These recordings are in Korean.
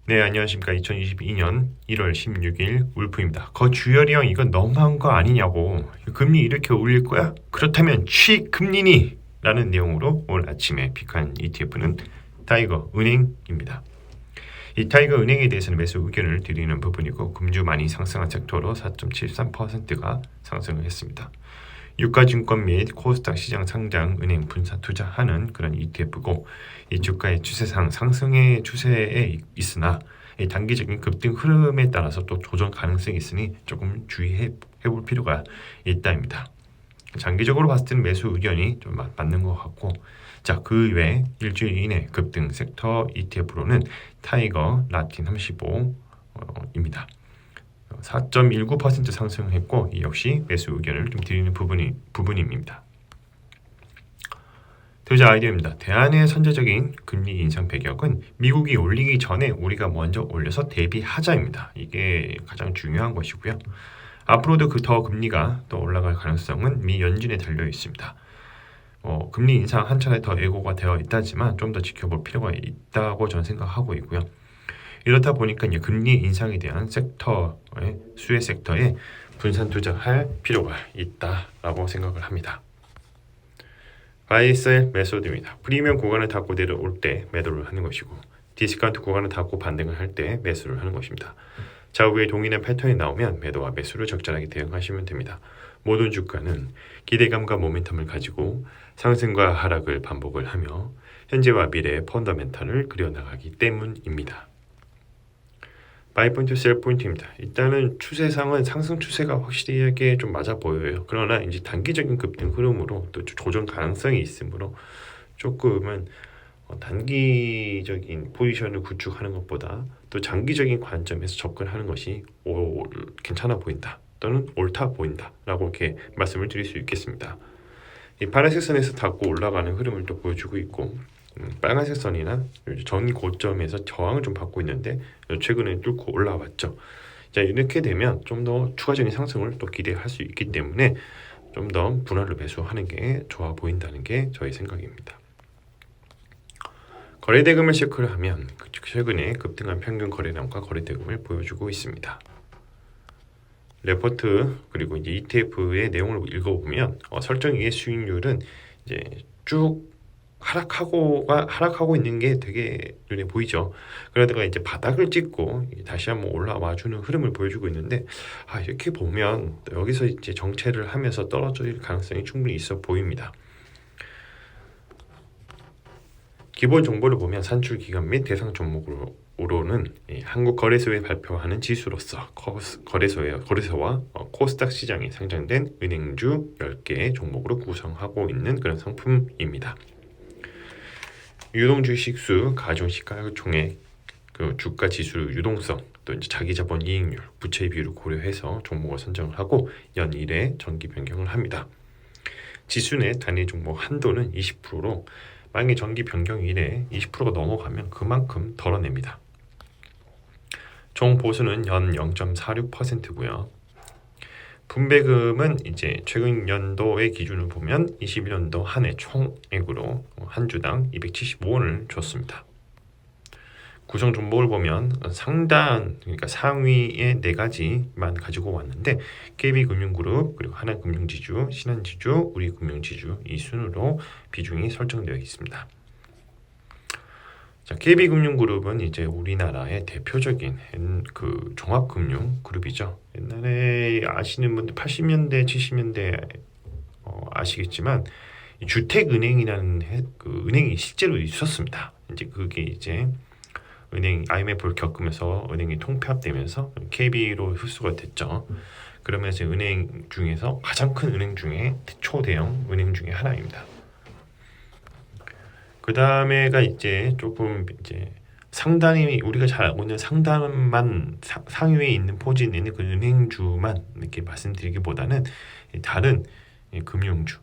네, 안녕하십니까. 2022년 1월 16일 울프입니다. 주열이 형 이건 너무한 거 아니냐고. 금리 이렇게 올릴 거야? 그렇다면 취금리니? 라는 내용으로 오늘 아침에 픽한 ETF는 타이거 은행입니다. 이 타이거 은행에 대해서는 매수 의견을 드리는 부분이고 금주 많이 상승한 섹터로 4.73%가 상승을 했습니다. 유가증권 및 코스닥 시장 상장 은행 분산 투자하는 그런 ETF고 이 주가의 추세상 상승의 추세에 있으나 이 단기적인 급등 흐름에 따라서 또 조정 가능성이 있으니 조금 주의해 볼 필요가 있다입니다. 장기적으로 봤을 때는 매수 의견이 좀 맞는 것 같고 자, 그 외에 일주일 이내 급등 섹터 ETF로는 타이거 라틴 35입니다. 4.19% 상승했고 이 역시 매수 의견을 좀 드리는 부분입니다. 투자 아이디어입니다. 대안의 선제적인 금리 인상 배경은 미국이 올리기 전에 우리가 먼저 올려서 대비하자입니다. 이게 가장 중요한 것이고요. 앞으로도 더 금리가 더 올라갈 가능성은 미 연준에 달려 있습니다. 금리 인상 한 차례 더 예고가 되어 있다지만 좀 더 지켜볼 필요가 있다고 저는 생각하고 있고요. 이렇다 보니까 이제 금리 인상에 대한 섹터의 수혜 섹터에 분산 투자할 필요가 있다라고 생각을 합니다. 바이셀 메소드입니다. 프리미엄 구간을 닫고 내려올 때 매도를 하는 것이고 디스카운트 구간을 닫고 반등을 할 때 매수를 하는 것입니다. 좌우에 동일한 패턴이 나오면 매도와 매수를 적절하게 대응하시면 됩니다. 모든 주가는 기대감과 모멘텀을 가지고 상승과 하락을 반복을 하며 현재와 미래의 펀더멘탈을 그려나가기 때문입니다. 바이 포인트, 셀 포인트입니다. 일단은 추세상은 상승 추세가 확실하게 좀 맞아 보여요. 그러나 이제 단기적인 급등 흐름으로 또 조정 가능성이 있으므로 조금은 단기적인 포지션을 구축하는 것보다 또 장기적인 관점에서 접근하는 것이 괜찮아 보인다 또는 옳다 보인다라고 이렇게 말씀을 드릴 수 있겠습니다. 이 파란색 선에서 닫고 올라가는 흐름을 또 보여주고 있고 빨간색 선이나 전 고점에서 저항을 좀 받고 있는데 최근에 뚫고 올라왔죠. 자, 이렇게 되면 좀 더 추가적인 상승을 또 기대할 수 있기 때문에 좀 더 분할로 매수하는 게 좋아 보인다는 게 저의 생각입니다. 거래대금을 체크를 하면 최근에 급등한 평균 거래량과 거래대금을 보여주고 있습니다. 레포트 그리고 이제 ETF의 내용을 읽어보면 설정위의 수익률은 이제 쭉 하락하고 있는 게 되게 눈에 보이죠. 그러다가 이제 바닥을 찍고 다시 한번 올라와주는 흐름을 보여주고 있는데 이렇게 보면 여기서 이제 정체를 하면서 떨어질 가능성이 충분히 있어 보입니다. 기본 정보를 보면 산출 기간 및 대상 종목으로는 한국거래소에 발표하는 지수로서 거래소와 코스닥 시장에 상장된 은행주 10개의 종목으로 구성하고 있는 그런 상품입니다. 유동주식수, 가중시가총액, 그 주가 지수 유동성, 또 이제 자기자본 이익률, 부채 비율을 고려해서 종목을 선정을 하고 연 1회 정기 변경을 합니다. 지수 내 단위 종목 한도는 20%로 만약에 정기 변경 이래 20%가 넘어가면 그만큼 덜어냅니다. 총 보수는 연 0.46%고요. 분배금은 이제 최근 연도의 기준을 보면 21년도 한 해 총액으로 한 주당 275원을 줬습니다. 구성 종목을 보면 상단 그러니까 상위의 4가지만 가지고 왔는데 KB금융그룹 그리고 하나금융지주, 신한지주, 우리금융지주 이 순으로 비중이 설정되어 있습니다. 자, KB금융그룹은 이제 우리나라의 대표적인 그 종합금융 그룹이죠. 옛날에 아시는 분들 80년대, 70년대 아시겠지만 주택은행이라는 그 은행이 실제로 있었습니다. 이제 그게 이제 은행 IMF를 겪으면서 은행이 통폐합되면서 KB로 흡수가 됐죠. 그러면서 은행 중에서 가장 큰 은행 중에 초대형 은행 중에 하나입니다. 그 다음에가 이제 조금 이제 상단이 우리가 잘 알고 있는 상단만 상위에 있는 포진에 있는 그 은행주만 이렇게 말씀드리기보다는 다른 금융주,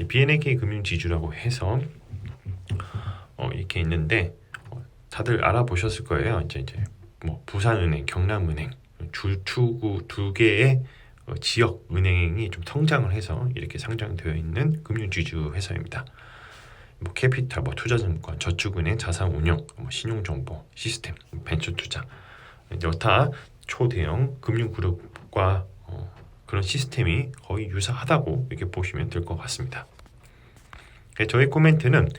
BNK 금융지주라고 해서 이렇게 있는데 다들 알아보셨을 거예요. 이제 뭐 부산은행, 경남은행, 주축구 2개의 지역 은행이 좀 성장을 해서 이렇게 상장되어 있는 금융지주 회사입니다. 뭐 캐피탈, 뭐 투자증권, 저축은행, 자산운용, 뭐 신용정보 시스템, 벤처투자, 여타 초대형 금융그룹과 그런 시스템이 거의 유사하다고 이렇게 보시면 될 것 같습니다. 저희 코멘트는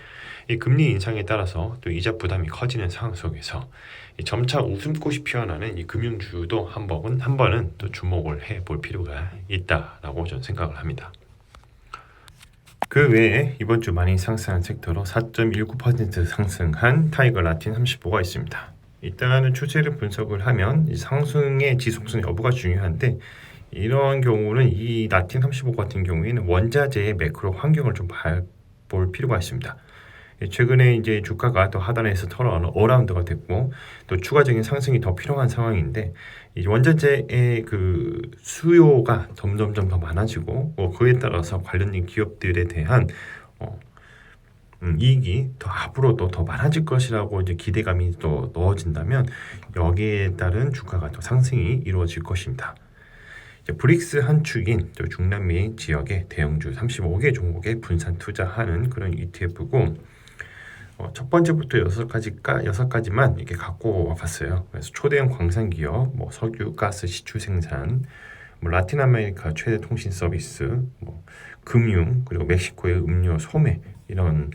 이 금리 인상에 따라서 또 이자 부담이 커지는 상황 속에서 점차 웃음꽃이 피어나는 이 금융주도 한 번은 또 주목을 해볼 필요가 있다라고 저는 생각을 합니다. 그 외에 이번 주 많이 상승한 섹터로 4.19% 상승한 타이거 라틴 35가 있습니다. 일단은 추세를 분석을 하면 이 상승의 지속성 여부가 중요한데, 이런 경우는 이 라틴 35 같은 경우에는 원자재의 매크로 환경을 좀 볼 필요가 있습니다. 최근에 이제 주가가 또 하단에서 털어오는 어라운드가 됐고, 또 추가적인 상승이 더 필요한 상황인데, 이 원자재의 그 수요가 점점점 더 많아지고, 그에 따라서 관련된 기업들에 대한 이익이 더 앞으로도 더 많아질 것이라고 이제 기대감이 또 넣어진다면, 여기에 따른 주가가 또 상승이 이루어질 것입니다. 브릭스 한 축인 중남미 지역의 대형주 35개 종목에 분산 투자하는 그런 ETF고, 첫 번째부터 6가지만 이렇게 갖고 와봤어요. 그래서 초대형 광산 기업, 뭐 석유, 가스, 시추 생산, 뭐 라틴 아메리카 최대 통신 서비스, 뭐 금융, 그리고 멕시코의 음료, 소매, 이런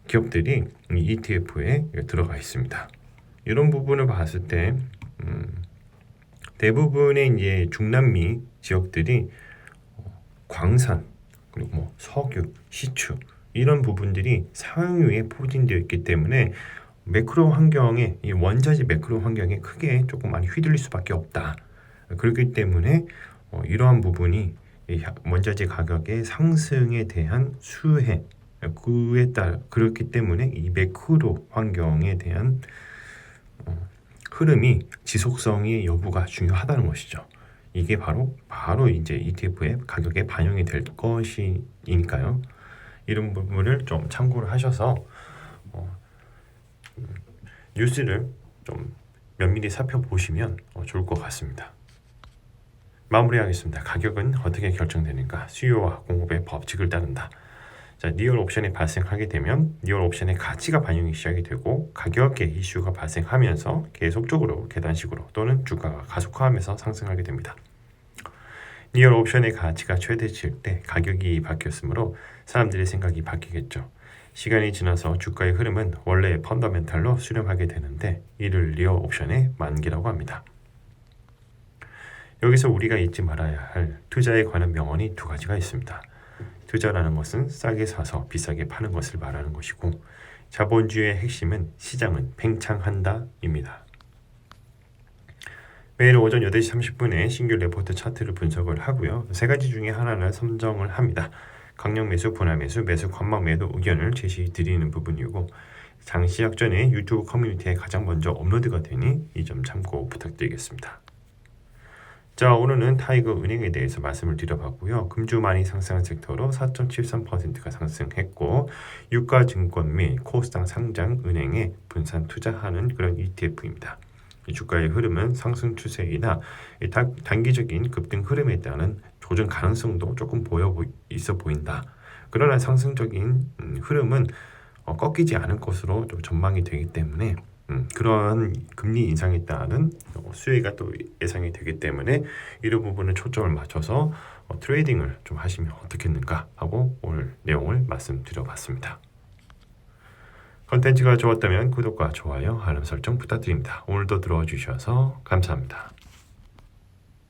기업들이 이 ETF에 들어가 있습니다. 이런 부분을 봤을 때 대부분의 이제 중남미 지역들이 광산, 그리고 뭐 석유, 시추, 이런 부분들이 상위에 포진되어 있기 때문에 매크로 환경에, 이 원자재 매크로 환경에 크게 조금 많이 휘둘릴 수밖에 없다. 그렇기 때문에 이러한 부분이 원자재 가격의 상승에 대한 수혜, 그에 따라 그렇기 때문에 이 매크로 환경에 대한 흐름이 지속성의 여부가 중요하다는 것이죠. 이게 바로 이제 ETF의 가격에 반영이 될 것이니까요. 이런 부분을 좀 참고를 하셔서 뉴스를 좀 면밀히 살펴보시면 좋을 것 같습니다. 마무리하겠습니다. 가격은 어떻게 결정되는가? 수요와 공급의 법칙을 따른다. 자, 리얼 옵션이 발생하게 되면 리얼 옵션의 가치가 반영이 시작이 되고, 가격의 이슈가 발생하면서 계속적으로 계단식으로 또는 주가가 가속화하면서 상승하게 됩니다. 리얼 옵션의 가치가 최대치일 때 가격이 바뀌었으므로 사람들의 생각이 바뀌겠죠. 시간이 지나서 주가의 흐름은 원래의 펀더멘탈로 수렴하게 되는데, 이를 리얼 옵션의 만기라고 합니다. 여기서 우리가 잊지 말아야 할 투자에 관한 명언이 2가지가 있습니다. 투자라는 것은 싸게 사서 비싸게 파는 것을 말하는 것이고, 자본주의의 핵심은 시장은 팽창한다 입니다. 매일 오전 8시 30분에 신규 레포트 차트를 분석을 하고요. 3가지 중에 하나를 선정을 합니다. 강력 매수, 분할 매수, 매수 관망 매도 의견을 제시 드리는 부분이고, 장시작 전에 유튜브 커뮤니티에 가장 먼저 업로드가 되니 이 점 참고 부탁드리겠습니다. 자, 오늘은 타이거 은행에 대해서 말씀을 드려봤고요. 금주 많이 상승한 섹터로 4.73%가 상승했고, 유가증권 및 코스닥 상장 은행에 분산 투자하는 그런 ETF입니다. 이 주가의 흐름은 상승 추세이나 단기적인 급등 흐름에 따른 조정 가능성도 조금 있어 보인다. 그러나 상승적인 흐름은 꺾이지 않을 것으로 좀 전망이 되기 때문에 그러한 금리 인상에 따른 수혜가 또 예상이 되기 때문에 이런 부분에 초점을 맞춰서 트레이딩을 좀 하시면 어떻겠는가 하고 오늘 내용을 말씀드려봤습니다. 컨텐츠가 좋았다면 구독과 좋아요, 알람 설정 부탁드립니다. 오늘도 들어와 주셔서 감사합니다.